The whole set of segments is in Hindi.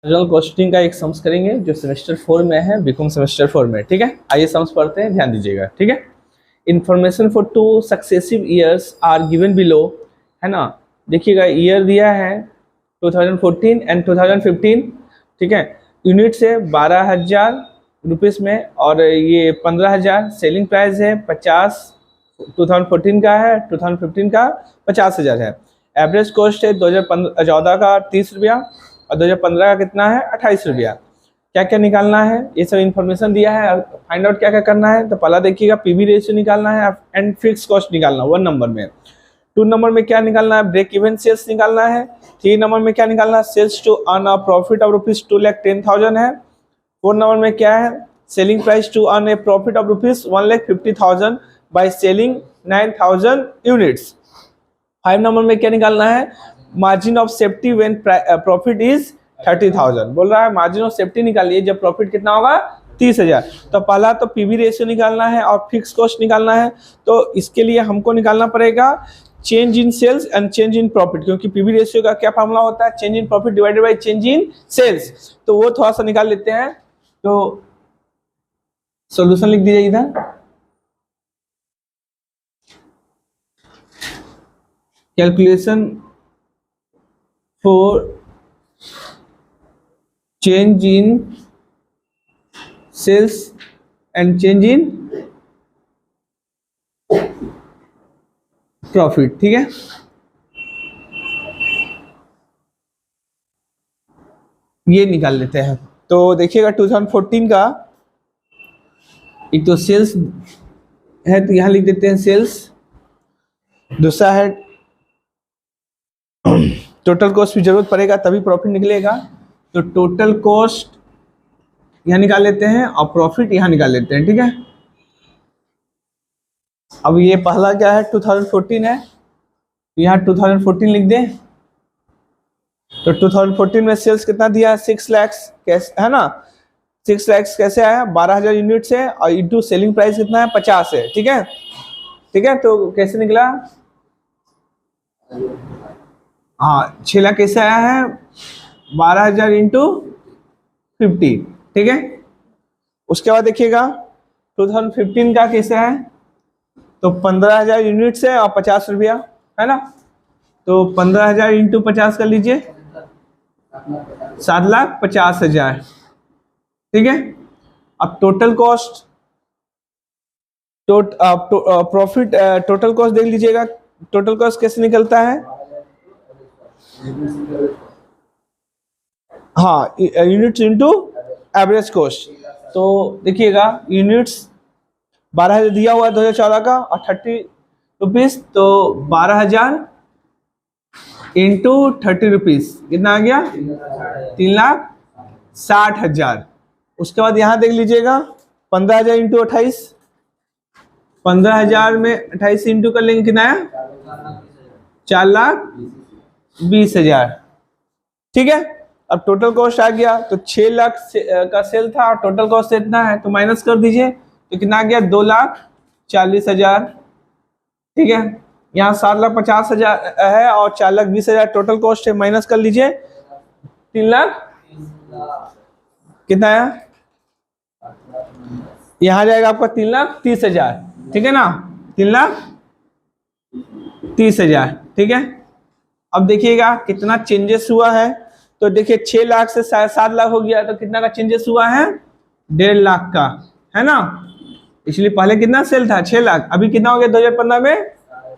जनरल कॉस्टिंग का एक सम्स करेंगे जो सेमेस्टर 4 में है, बीकॉम सेमेस्टर 4 में। ठीक है, आइए सम्स पढ़ते हैं, ध्यान दीजिएगा। ठीक है, information for 2 successive years are given below, है ना। देखिएगा ईयर दिया है 2014 एंड 2015। ठीक है, यूनिट से 12,000 रुपीज़ में और ये 15,000 सेलिंग प्राइस है। 50 2014 का है, 2015 का 50,000 है। एवरेज कॉस्ट है 2014 का 30 रुपया और 2015 का कितना है 28 रुपया। क्या क्या निकालना है ये सब इन्फॉर्मेशन दिया है। फाइंड आउट क्या क्या करना है, तो पहला देखिएगा पीवी रेशियो निकालना है एंड फिक्स कॉस्ट निकालना 1 नंबर में। 2 नंबर में क्या निकालना है, ब्रेक इवन सेल्स निकालना है। 3 नंबर में क्या निकालना है, sales to earn a profit of rupees 2,10,000 है। 4 नंबर में क्या है, selling price to earn a profit of rupees 1,50,000 by selling 9,000 units. 5 number में क्या निकालना है, margin of safety when profit is 30,000। बोल रहा है मार्जिन ऑफ सेफ्टी निकालिए जब प्रॉफिट कितना होगा 30,000। तो पहला तो पीवी रेशियो निकालना है और फिक्स कॉस्ट निकालना है। तो इसके लिए हमको निकालना पड़ेगा change in sales and change in profit, क्योंकि पीवी रेशियो का क्या फॉर्मूला होता है, change in profit divided by change in sales. तो वो थोड़ा सा निकाल लेते हैं। तो सॉल्यूशन लिख दीजिए इधर। Calculation for change in sales and change in profit. ठीक है, ये निकाल लेते हैं। तो देखिएगा 2014 का एक तो सेल्स है, तो यहां लिख देते हैं सेल्स। दूसरा है टोटल कॉस्ट भी जरूरत पड़ेगा तभी प्रॉफिट निकलेगा, तो टोटल कॉस्ट यहां निकाल लेते हैं और प्रॉफिट यहां निकाल लेते हैं। ठीक है, अब ये पहला क्या है 2014 है, यहाँ 2014 लिख दें। तो 2014 में सेल्स कितना दिया है 6 लाख, कैसे है ना, 6 लाख कैसे आया 12,000 यूनिट से और इंटू सेलिंग प्राइस कितना है 50 है। ठीक है, ठीक है, तो कैसे निकला, हाँ 6 लाख कैसे आया है 12,000 इंटू 50। ठीक है, उसके बाद देखिएगा 2015 का कैसे है, तो 15,000 यूनिट से और 50 रुपया, है ना। तो 15,000 इंटू 50 कर लीजिए, 7,50,000। ठीक है, अब total cost profit total cost देख लीजिएगा। टोटल कॉस्ट कैसे निकलता है, हाँ यूनिट्स इंटू एवरेज कॉस्ट। तो देखिएगा यूनिट्स 12,000 दिया हुआ है 2014 का और 30 रुपीज, तो 12,000 इंटू 30 रुपीज कितना आ गया 3,60,000। उसके बाद यहाँ देख लीजिएगा 15,000 इंटू 28, 15,000 में 28 इंटू कर लेंगे कितना है 4,20,000। ठीक है, अब टोटल कॉस्ट आ गया, तो 6 लाख का सेल था और टोटल कॉस्ट इतना है, तो माइनस कर दीजिए तो कितना आ गया 2,40,000। ठीक है, यहाँ 7,50,000 है और 4,20,000 टोटल कॉस्ट है, माइनस कर लीजिए 3 लाख कितना है, यहाँ जाएगा आपका 3,30,000। ठीक है ना, 3,30,000। ठीक है, अब देखिएगा कितना चेंजेस हुआ है। तो देखिए 6 लाख से 7 लाख हो गया, तो कितना का चेंजेस हुआ है 1.5 लाख का, है ना। इसलिए पहले कितना सेल था 6 लाख, अभी कितना हो गया 2015 में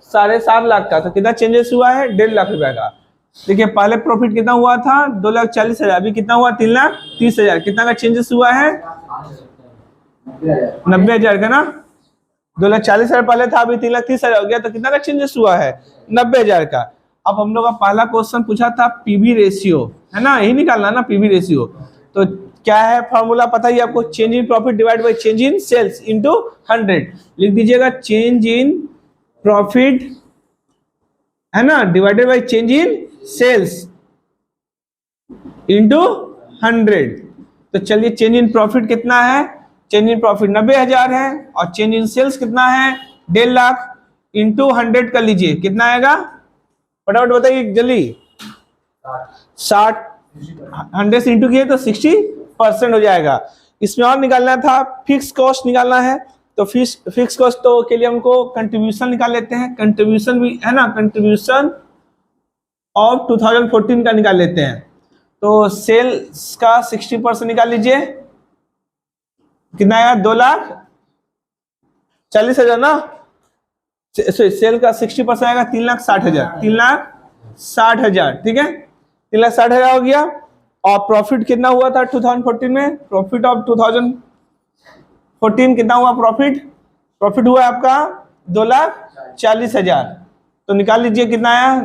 7.5 लाख का, तो कितना चेंजेस हुआ है 1.5 लाख रुपया का। देखिए पहले प्रॉफिट कितना हुआ था 2,40,000, अभी कितना हुआ 3,30,000, कितना का चेंजेस हुआ है 90,000 का ना। 2,40,000 पहले था, अभी 3,30,000 हो गया, तो कितना का चेंजेस हुआ है 90,000 का। अब हम लोग का पहला क्वेश्चन पूछा था पीवी रेशियो, है ना, यही निकालना ना पीवी रेशियो। तो क्या है फॉर्मूला पता ही आपको, change in profit divide by change in sales into 100। लिख दीजिएगा चेंज इन प्रॉफिट, है ना, divided by change in sales into 100। तो चलिए चेंज इन प्रॉफिट कितना है, चेंज इन प्रॉफिट 90,000 है और चेंज इन सेल्स कितना है 1.5 लाख इंटू 100 कर लीजिए, कितना आएगा फटाफट बताइए जल्दी, 60 100 से इंटू किए तो 60% हो जाएगा। इसमें और निकालना था, फिक्स कॉस्ट निकालना है, तो फिक्स कॉस्ट तो के लिए हमको कंट्रीब्यूशन निकाल लेते हैं। कंट्रीब्यूशन भी है ना, कंट्रीब्यूशन ऑफ 2014 का निकाल लेते हैं। तो सेल्स का 60% निकाल लीजिए, कितना आया, 2,40,000 ना, सेल का 60% आएगा 3,60,000, 3,60,000, ठीक है, 3,60,000 हो गया। और प्रॉफिट कितना हुआ था 2014 में, प्रॉफिट ऑफ 2014 कितना हुआ, प्रॉफिट हुआ आपका 2,40,000, तो निकाल लीजिए कितना आया,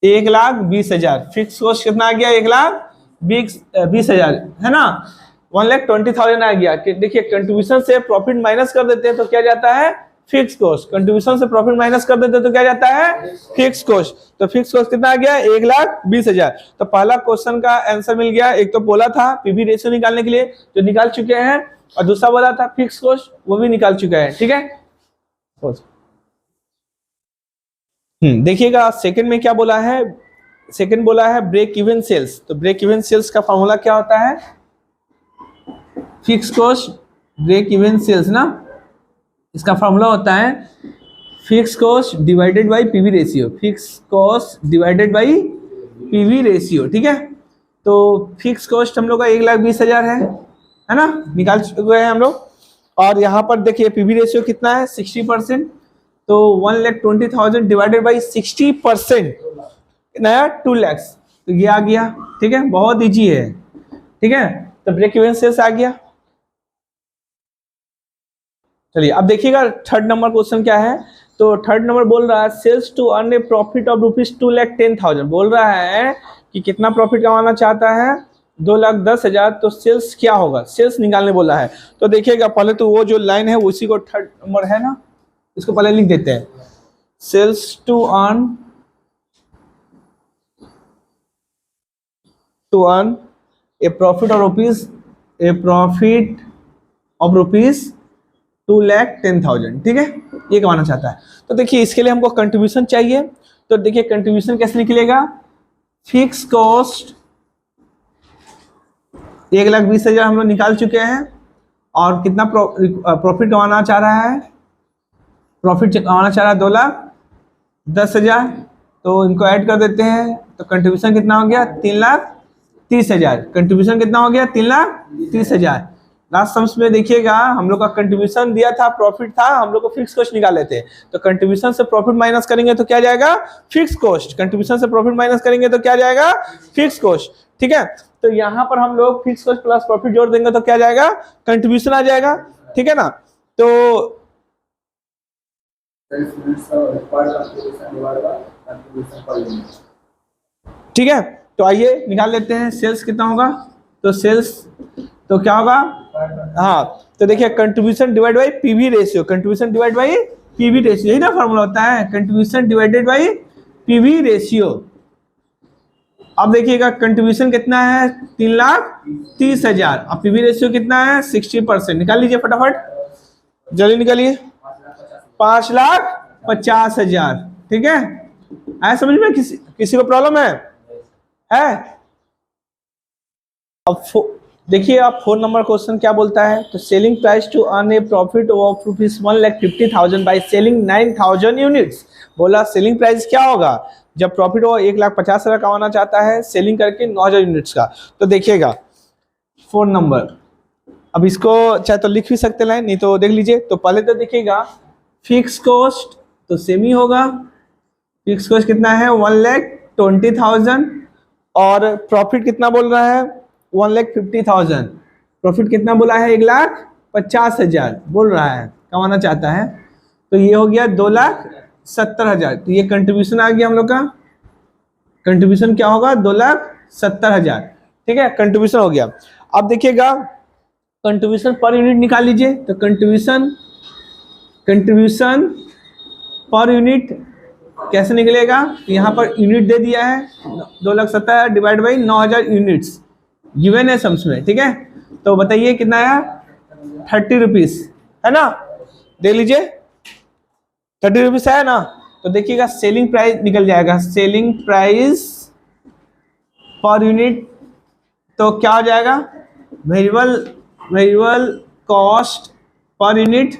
1,20,000। फिक्स कॉस्ट कितना आ गया, 1,20,000 है ना, 1,20,000 आ गया। देखिए कंट्रीब्यूशन से प्रॉफिट माइनस कर देते हैं तो क्या जाता है, फिक्स कॉस्ट। कंट्रीब्यूशन से प्रॉफिट माइनस कर देते हैं तो क्या जाता है, फिक्स कॉस्ट। तो फिक्स कॉस्ट कितना आ गया, 1,20,000। तो पहला क्वेश्चन का आंसर मिल गया। एक तो बोला था पीवी रेशियो निकालने के लिए, जो निकाल चुके हैं, और दूसरा बोला था फिक्स कॉस्ट, वो भी निकाल चुका है, ठीक है। देखिएगा सेकंड में क्या बोला है, सेकंड बोला है ब्रेक इवन सेल्स। तो ब्रेक इवन सेल्स का फॉर्मूला क्या होता है, fix cost break even sales ना, इसका फॉर्मूला होता है fix cost divided by PV ratio, fix cost divided by PV ratio, ठीक है। तो फिक्स कॉस्ट हम लोग का 1,20,000 है ना, निकाल चुके हैं हम लोग। और यहाँ पर देखिए पीवी रेशियो कितना है, 60%, तो 1,20,000 डिवाइडेड बाई 60% नया 2 लाख, तो ये आ गया, ठीक है, बहुत इजी है, ठीक है। तो ब्रेक इवन सेल्स आ गया। चलिए अब देखिएगा थर्ड नंबर क्वेश्चन क्या है। तो थर्ड नंबर बोल रहा है sales to earn a profit of ₹2,10,000, बोल रहा है कि कितना प्रॉफिट कमाना चाहता है, 2,10,000। तो सेल्स क्या होगा, सेल्स निकालने बोला है। तो देखिएगा पहले तो वो जो लाइन है उसी को थर्ड नंबर है ना, इसको पहले लिख देते हैं, sales to earn a profit of ₹2,10,000, ठीक है, ये कमाना चाहता है। तो देखिए इसके लिए हमको कंट्रीब्यूशन चाहिए। तो देखिए कंट्रीब्यूशन कैसे निकलेगा, फिक्स कॉस्ट 1,20,000 हम लोग निकाल चुके हैं, और कितना प्रॉफिट कमाना चाह रहा है, प्रॉफिट कमाना चाह रहा है 2,10,000। तो इनको ऐड कर देते हैं, तो कंट्रीब्यूशन कितना हो गया, 3,30,000। कंट्रीब्यूशन कितना हो गया, 3,30,000। लास्ट सम्स में देखिएगा हम लोग का कंट्रीब्यूशन दिया था, प्रॉफिट था, हम लोग को फिक्स कॉस्ट निकाले थे। तो कंट्रीब्यूशन से प्रॉफिट माइनस करेंगे तो क्या जाएगा, फिक्स कॉस्ट। कंट्रीब्यूशन से प्रॉफिट माइनस करेंगे तो क्या जाएगा, फिक्स कॉस्ट, ठीक है। तो यहाँ पर हम लोग फिक्स कॉस्ट प्लस प्रॉफिट जोड़ देंगे तो क्या जाएगा, कंट्रीब्यूशन आ जाएगा, ठीक है ना। तो ठीक है, तो आइए निकाल लेते हैं सेल्स कितना होगा। तो सेल्स तो क्या होगा, हाँ, तो देखिए contribution divide by PV ratio, contribution divide by PV ratio, यही ना फॉर्मूला होता है, contribution divided by PV ratio. अब देखिएगा कंट्रीब्यूशन कितना है, 3,30,000, और पीवी रेशियो कितना है, 60%। निकाल लीजिए फटाफट, जल्दी निकालिए, 5,50,000, ठीक है। आया समझ में, किसी को प्रॉब्लम है? अब देखिए आप 4 नंबर क्वेश्चन क्या बोलता है। तो selling price to earn a profit of ₹1,50,000 by selling 9,000 units. बोला सेलिंग प्राइस क्या होगा जब प्रॉफिट हो 1,50,000 कमाना चाहता है सेलिंग करके 9,000 यूनिट्स का। तो देखिएगा 4 नंबर, अब इसको चाहे तो लिख भी सकते हैं, नहीं तो देख लीजिए। तो पहले तो देखिएगा फिक्स कॉस्ट तो सेम ही होगा, फिक्स कॉस्ट कितना है 1,20,000, और प्रॉफिट कितना बोल रहा है 1,50,000। प्रॉफिट कितना बोला है 1,50,000 बोल रहा है, कमाना चाहता है। तो ये हो गया 2,70,000। तो ये कंट्रीब्यूशन आ गया हम लोग का, कंट्रीब्यूशन क्या होगा 2,70,000, ठीक है, कंट्रीब्यूशन हो गया। अब देखिएगा कंट्रीब्यूशन पर यूनिट निकाल लीजिए। तो कंट्रीब्यूशन पर यूनिट कैसे निकलेगा, यहाँ पर यूनिट दे दिया है 2,70,000 डिवाइड बाई 9,000 यूनिट्स गिवन है सम्स में, ठीक है। तो बताइए कितना आया, 30 रुपीज है ना, देख लीजिए 30 रुपीज है ना। तो देखिएगा सेलिंग प्राइस निकल जाएगा, सेलिंग प्राइस पर यूनिट, तो क्या हो जाएगा, variable cost per unit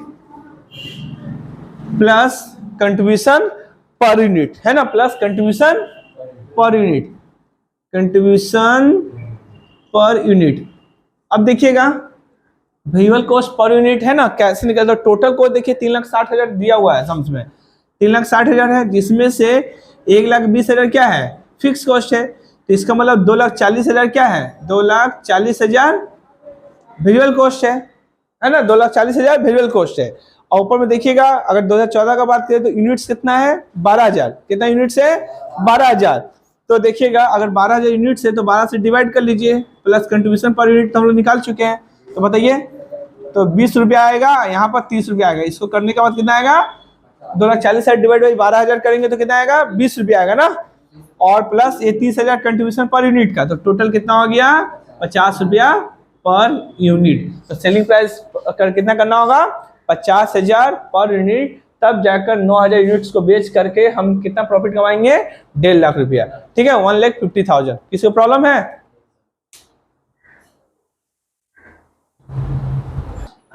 plus contribution per unit, है ना, plus contribution per unit, contribution per unit. अब देखिएगा वेरिएबल कॉस्ट पर यूनिट है ना, कैसे निकलता है, टोटल को देखिए 3,60,000 दिया हुआ है सम्स में, 3,60,000 है, जिसमें से 1,20,000 क्या है, फिक्स कॉस्ट है, तो इसका मतलब 2,40,000 क्या है, 2,40,000 वेरिएबल कॉस्ट है ना, 2,40,000 वेरिएबल कॉस्ट है। और ऊपर में देखिएगा अगर 2014 का बात करें तो यूनिट्स कितना है, 12,000, कितना यूनिट्स है, 12,000। तो देखिएगा अगर 12,000 यूनिट्स है तो 12 से डिवाइड कर लीजिए, प्लस कंट्रीब्यूशन पर यूनिट तो हम लोग निकाल चुके हैं, तो बताइए, तो 20 रुपया आएगा, यहाँ पर 30 रुपया आएगा, इसको करने के बाद कितना आएगा, 2,40,000 डिवाइड बाई 12,000 करेंगे तो कितना आएगा, 20 रुपया आएगा ना, और प्लस ये 30,000 कंट्रीब्यूशन पर यूनिट का, तो टोटल कितना हो गया, 50 रुपया पर यूनिट। तो सेलिंग प्राइस कर कितना करना होगा, 50,000 पर यूनिट, तब जाकर 9,000 यूनिट्स को बेच करके हम कितना प्रॉफिट कमाएंगे, 1.5 लाख रुपया, ठीक है, 1,50,000। किसी को प्रॉब्लम है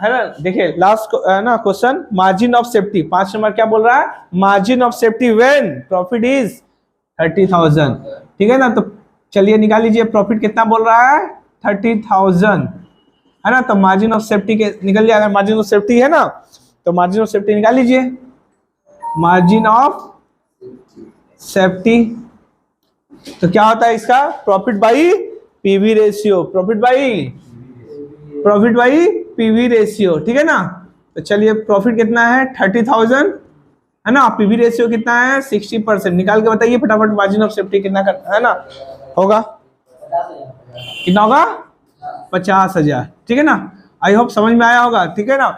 ना। देखिए लास्ट ना question, margin of safety, 5 number क्या बोल रहा है, margin of safety when profit is 30,000, ठीक है ना। तो चलिए निकाल लीजिए, प्रॉफिट कितना बोल रहा है, 30,000, है ना, तो मार्जिन ऑफ सेफ्टी के निकल जाएगा, मार्जिन ऑफ सेफ्टी है ना, तो मार्जिन ऑफ सेफ्टी निकाल लीजिए, मार्जिन ऑफ सेफ्टी, तो क्या होता है इसका, profit by PV ratio, profit by PV ratio, ठीक है ना। तो चलिए प्रॉफिट कितना है, 30,000, है ना, पीवी रेशियो कितना है, 60%, निकाल के बताइए फटाफट, मार्जिन ऑफ सेफ्टी कितना करना है ना, होगा कितना होगा, 50,000, ठीक है ना। आई होप समझ में आया होगा, ठीक है ना।